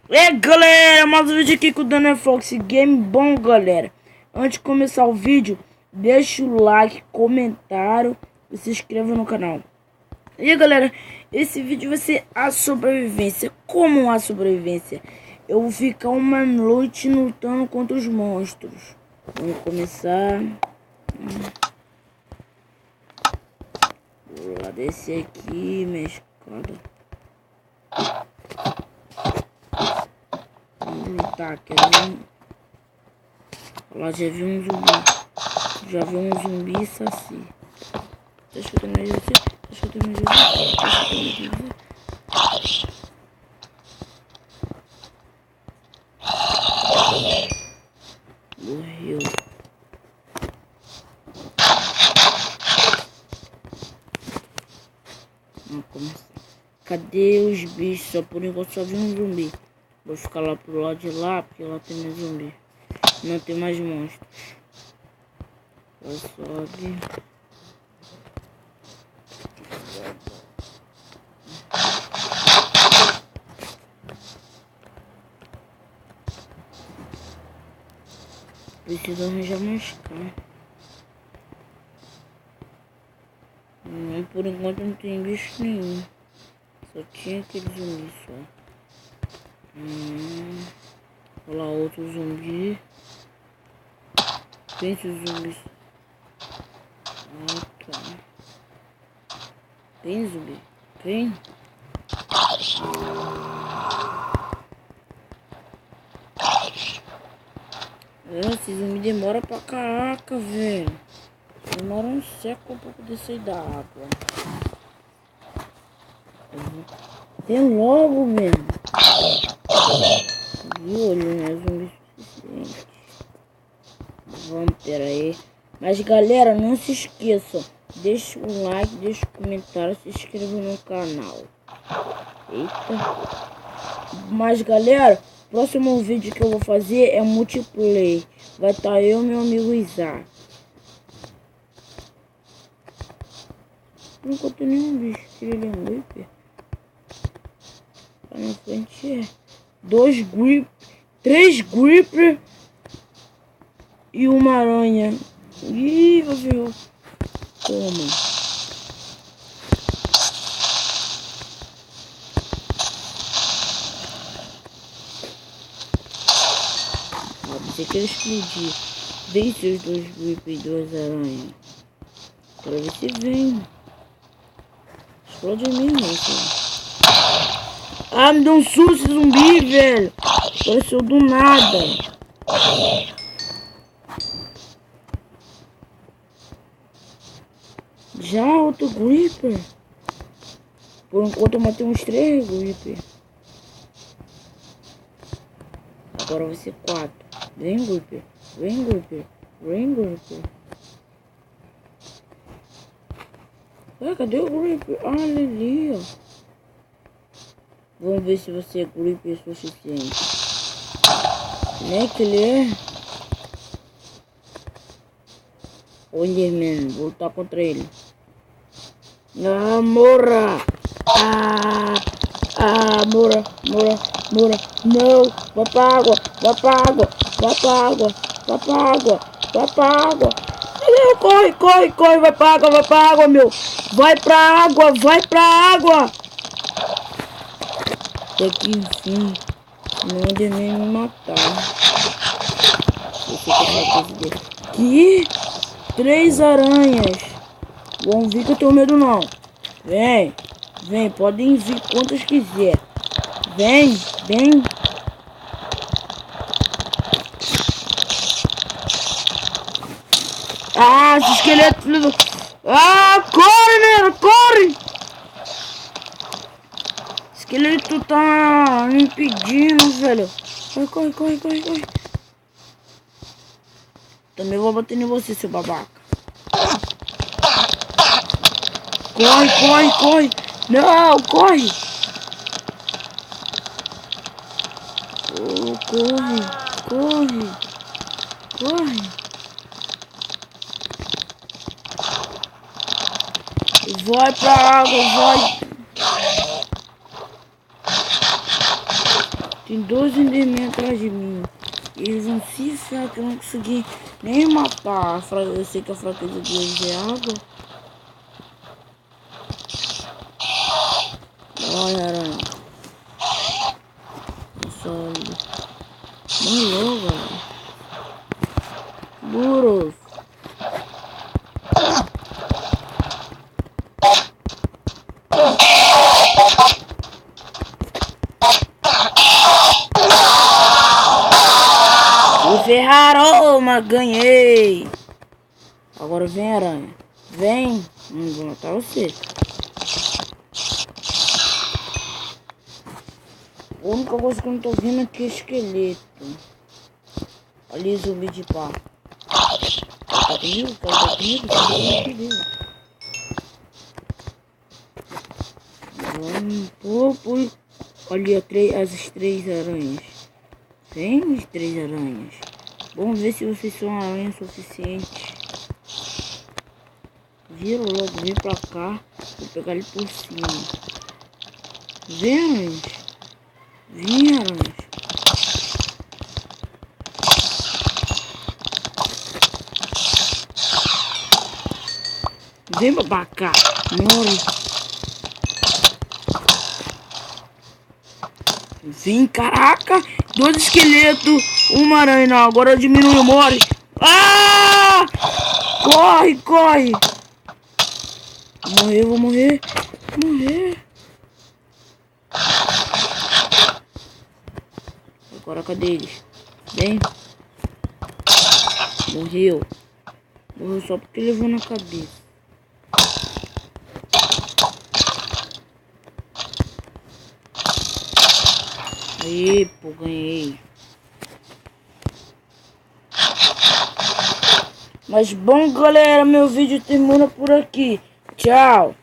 Galera, mais um vídeo aqui com o Daniel Fox Game. Bom, galera, antes de começar o vídeo, deixa o like, comentário e se inscreva no canal. E galera, esse vídeo vai ser a sobrevivência. Como a sobrevivência? Eu vou ficar uma noite lutando contra os monstros. Vamos começar. Vou lá descer aqui, minha escada. Tá, lá já vi um zumbi. Já vi um zumbi saci. Deixa eu terminar de ver. Deixa eu terminar de ver. Morreu. Vamos começar. Cadê os bichos? Só por enquanto só vi um zumbi. Vou ficar lá pro lado de lá, porque lá tem mais zumbi. Não tem mais monstros. Só sobe. Preciso arranjar mais carne. Por enquanto não tem bicho nenhum. Só tinha aquele zumbi só. Olha lá outro zumbi. Tem esses zumbis. Tá. Tem zumbi. Tem. Esse zumbi demora pra caraca, velho. Demora um século pra poder sair da água. Tem logo mesmo. Viu? Ele não é zumbi suficiente. Vamos, pera aí. Mas galera, não se esqueçam. Deixa o like, deixa o comentário, se inscreva no canal. Eita. Mas galera, próximo vídeo que eu vou fazer é multiplayer. Vai estar eu e meu amigo Isaac. Não encontrei nenhum bicho. Ele é um gripper. Lá na frente é 2 grip, 3 gripper e uma aranha. Ih, você viu? Toma. Pensei que ele explodir. Vem seus 2 gripper e 2 aranhas. Quero ver se vem. Explode em mim, não. Ah, me deu um susto esse zumbi, velho. Apareceu do nada. Já outro gripper. Por enquanto eu matei uns 3 gripper. Agora vai ser 4. Vem gripper. Vem gripper. Vem gripper. Ué, cadê o gripper? Ah, ali, ó. Vamos ver se você é gripper suficiente. Né que ele é? Olha, mano, vou lutar contra ele. Ah, morra! Morra. Não! Vai pra água! Vai pra água! Vai pra água! Vai pra água! Vai pra água! Corre! Vai pra água, meu! Vai pra água! Vai pra água! Até que enfim, não de nem me matar. Que? 3 aranhas. Vão vir que eu tenho medo não. Vem, podem vir quantas quiser. Vem. Ah, esse esqueleto. Ah, corre! Esqueleto tá me impedindo, velho. Corre. Também vou bater em você, seu babaca. Corre. Não, corre. Oh, corre. Vai pra água, vai. Tem 12 endermen atrás de mim. Eles vão se ferrar que eu não consegui nem matar. Eu sei que a fraqueza deles é água. Olha, aranha. Sólido. Morreu, velho. Duros. Me ferraram, mas ganhei. Agora vem, aranha. Vem. Não vou matar você. A única coisa que eu não tô vendo aqui é esqueleto. Ali, zumbi de pá. Tá comigo? Tá comigo? Tá comigo? Vamos. Ali, as 3 aranhas. Tem as 3 aranhas. Vamos ver se vocês são aranhas suficientes. Vira logo, vem pra cá. Vou pegar ele por cima. Vem, aranhas. Vem, aranhas. Vem pra cá. Morre. Vem, caraca. 2 esqueletos. Uma aranha. Não, agora diminuiu. Morre. Ah! Corre, corre. Vou morrer. Agora cadê eles? Vem. Morreu só porque levou na cabeça. Aí, pô, ganhei. Mas bom, galera, meu vídeo termina por aqui. Tchau.